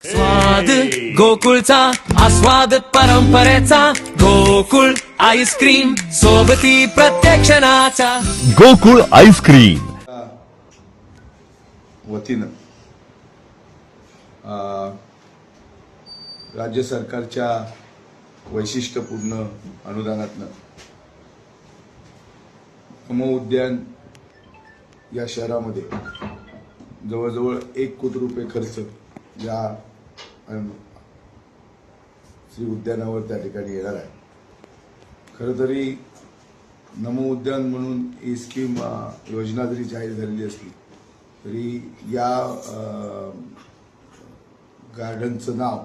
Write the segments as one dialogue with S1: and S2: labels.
S1: स्वाद गोकुळचा आस्वाद परंपरेचा गोकुळ आईस्क्रीम सोबती प्रत्येक क्षणाचा
S2: गोकुळ आईस्क्रीम
S3: वतीनं राज्य सरकारच्या वैशिष्ट्यपूर्ण अनुदानातनं नमो उद्यान या शहरामध्ये जवळजवळ 1 कोटी रुपये खर्च या श्री उद्यानावर त्या ठिकाणी येणार आहे. खरं तरी नमो उद्यान म्हणून ही स्कीम योजना जरी जाहीर झालेली असली तरी या गार्डनचं नाव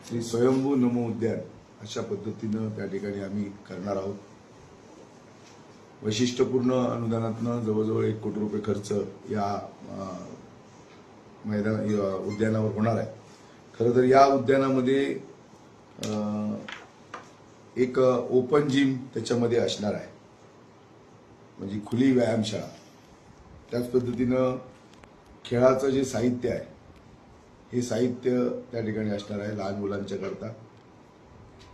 S3: श्री स्वयंभू नमो उद्यान अशा पद्धतीनं त्या ठिकाणी आम्ही करणार आहोत. वैशिष्ट्यपूर्ण अनुदानातनं जवळजवळ 1 कोटी रुपये खर्च या उद्यानावर होणार आहे. खरं तर या उद्यानामध्ये एक ओपन जिम त्याच्यामध्ये असणार आहे, म्हणजे खुली व्यायामशाळा. त्याच पद्धतीनं खेळाचं जे साहित्य आहे हे साहित्य त्या ठिकाणी असणार आहे लहान मुलांच्या करता.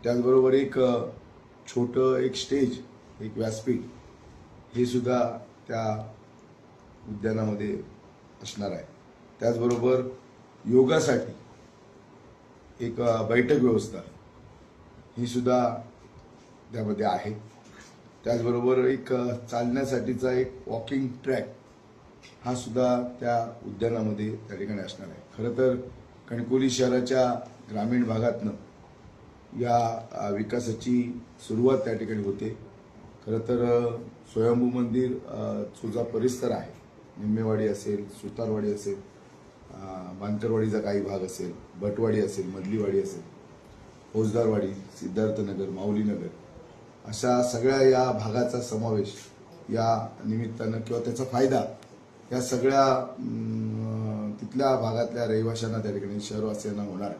S3: त्याचबरोबर एक छोटं एक स्टेज, एक व्यासपीठ हे सुद्धा त्या उद्यानामध्ये असणार आहे. त्याचबरोबर योगासाठी एक बैठक व्यवस्था ही सुद्धा त्यामध्ये आहे. त्याचबरोबर एक चालण्यासाठीचा एक वॉकिंग ट्रॅक हा सुद्धा त्या उद्यानामध्ये त्या ठिकाणी असणार आहे. खरं तर कणकवली शहराच्या ग्रामीण भागातनं या विकासाची सुरुवात त्या ठिकाणी होते. खरं तर स्वयंभू मंदिर जो परिसर आहे, निम्मेवाडी असेल, सुतारवाडी असेल, बांकरवाडीचा काही भाग असेल, भटवाडी असेल, मधलीवाडी असेल, फौजदारवाडी, सिद्धार्थनगर, माऊलीनगर अशा सगळ्या या भागाचा समावेश या निमित्तानं किंवा त्याचा फायदा या सगळ्या तिथल्या भागातल्या रहिवाशांना त्या ठिकाणी शहरवासियांना होणार आहे.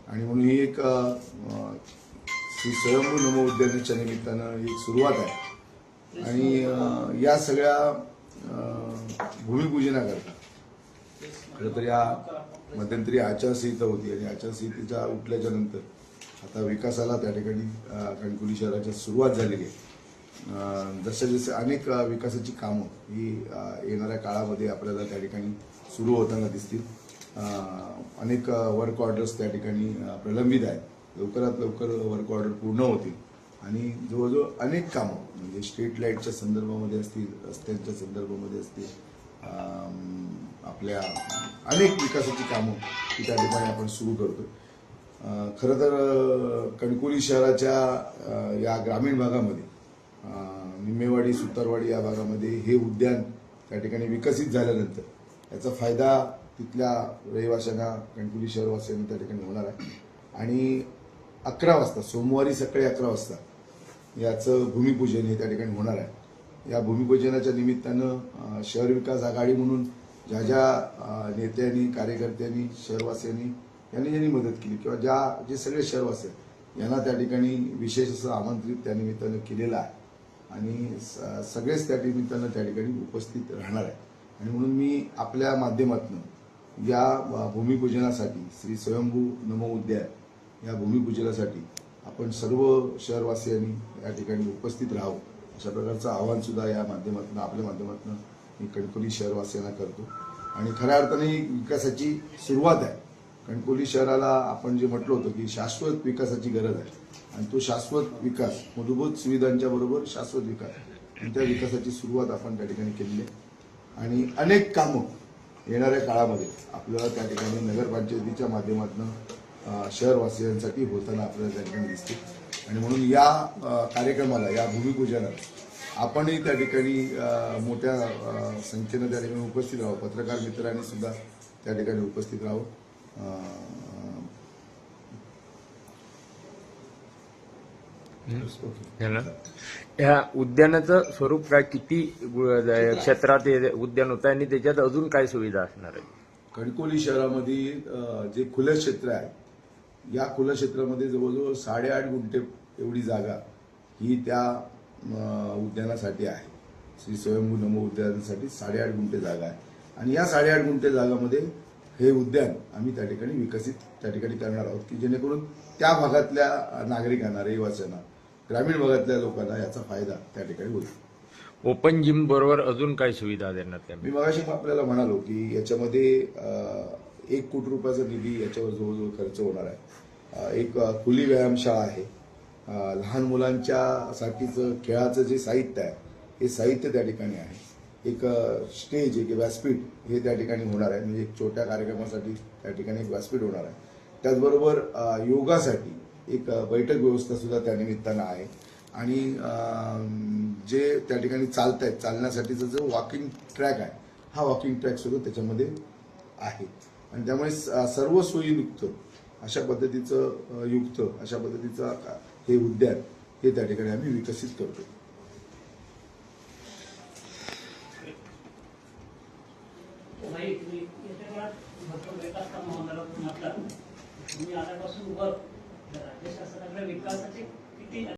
S3: आणि म्हणून ही एक श्री स्वयंभू नमो उद्यानाच्या निमित्तानं एक सुरुवात आहे. आणि या सगळ्या भूमिपूजनाकरता खरं तर या मध्यंतरी आचारसंहिता होती आणि आचारसंहितेच्या उठल्याच्या नंतर आता विकासाला त्या ठिकाणी कणकवली शहराच्या सुरुवात झालेली आहे. जसे जसे अनेक विकासाची कामं ही येणाऱ्या काळामध्ये आपल्याला त्या ठिकाणी सुरू होताना दिसतील. अनेक वर्क ऑर्डर्स त्या ठिकाणी प्रलंबित आहेत. लवकरात लवकर वर्क ऑर्डर पूर्ण होतील आणि जवळजवळ अनेक कामं म्हणजे स्ट्रीट लाईटच्या संदर्भामध्ये असतील, रस्त्यांच्या संदर्भामध्ये असतील, आपल्या अनेक विकासाची कामं ही त्या ठिकाणी आपण सुरू करतो. खरं तर कणकवली शहराच्या या ग्रामीण भागामध्ये निम्मेवाडी, सुतारवाडी या भागामध्ये हे उद्यान त्या ठिकाणी विकसित झाल्यानंतर याचा फायदा तिथल्या रहिवाशांना, कणकवली शहरवासियांना त्या ठिकाणी होणार आहे. आणि 11 वाजता सोमवारी सकाळी 11 वाजता याचं भूमिपूजन हे त्या ठिकाणी होणार आहे. या भूमिपूजनाच्या निमित्तानं शहर विकास आघाडी म्हणून ज्या ज्या नेत्यांनी, कार्यकर्त्यांनी, शहरवासियांनी यांनी मदत केली किंवा जे सगळे शहरवासी यांना त्या ठिकाणी विशेष असं आमंत्रित त्या निमित्तानं केलेलं आहे आणि सगळेच त्या निमित्तानं त्या ठिकाणी उपस्थित राहणार आहे. आणि म्हणून मी आपल्या माध्यमातून या भूमिपूजनासाठी श्री स्वयंभू नमो उद्यान या भूमिपूजनासाठी आपण सर्व शहरवासियांनी या ठिकाणी उपस्थित राहावं अशा प्रकारचं आवाहन सुद्धा या माध्यमातून, आपल्या माध्यमातून मी कणकवली शहरवासियांना करतो. आणि खऱ्या अर्थाने विकासाची सुरुवात आहे. कणकवली शहराला आपण जे म्हटलं होतं की शाश्वत विकासाची गरज आहे आणि तो शाश्वत विकास, मूलभूत सुविधांच्या बरोबर शाश्वत विकास आणि त्या विकासाची सुरुवात आपण त्या ठिकाणी केलेली आहे. आणि अनेक कामं येणाऱ्या काळामध्ये आपल्याला त्या ठिकाणी नगरपंचायतीच्या माध्यमातून शहरवासियांसाठी होताना आपल्याला त्या ठिकाणी दिसते. आणि म्हणून या कार्यक्रमाला, या भूमिपूजनाला आपणही त्या ठिकाणी मोठ्या संख्येनं त्या ठिकाणी उपस्थित राहावं. पत्रकार मित्रांनी सुद्धा त्या ठिकाणी उपस्थित राहावं.
S4: ह्या उद्यानाचं स्वरूप काय, किती क्षेत्रात उद्यान होतं आणि त्याच्यात अजून काय सुविधा असणार आहे?
S3: कणकवली शहरामध्ये जे खुलं क्षेत्र आहे या खुल्या क्षेत्रामध्ये जवळजवळ 8.5 गुंठे एवढी जागा ही त्या उद्यानासाठी आहे. श्री स्वयंभू नमो उद्यानासाठी 8.5 गुंठे जागा आहे आणि या 8.5 गुंठे जागामध्ये हे उद्यान आम्ही त्या ठिकाणी विकसित त्या ठिकाणी करणार आहोत की जेणेकरून त्या भागातल्या नागरिकांना, रहिवाशांना, ग्रामीण भागातल्या लोकांना याचा फायदा त्या ठिकाणी होईल.
S4: ओपन जिम बरोबर अजून काय सुविधा देण्यात
S3: मी
S4: येणार?
S3: मगाशी आपल्याला म्हणालो की याच्यामध्ये 1 कोटी रुपयाचा निधी याच्यावर जवळजवळ खर्च होणार आहे. एक खुली व्यायामशाळा आहे. लहान मुलांच्या साठीचं खेळाचं जे साहित्य आहे हे साहित्य त्या ठिकाणी आहे. एक स्टेज, एक व्यासपीठ हे त्या ठिकाणी होणार आहे. म्हणजे एक छोट्या कार्यक्रमासाठी त्या ठिकाणी एक व्यासपीठ होणार आहे. त्याचबरोबर योगासाठी एक बैठक व्यवस्था सुद्धा त्या निमित्तानं आहे. आणि जे त्या ठिकाणी चालण्यासाठीचा जो वॉकिंग ट्रॅक आहे हा वॉकिंग ट्रॅक सुद्धा त्याच्यामध्ये आहे. आणि त्यामुळे सर्व सोयीयुक्त अशा पद्धतीचं हे उद्यान हे त्या ठिकाणी आम्ही विकसित करतो.
S5: नाही तुम्ही येत्या काळात भरपूर विकास काम होणार म्हटलं तुम्ही आल्यापासून वर राज्य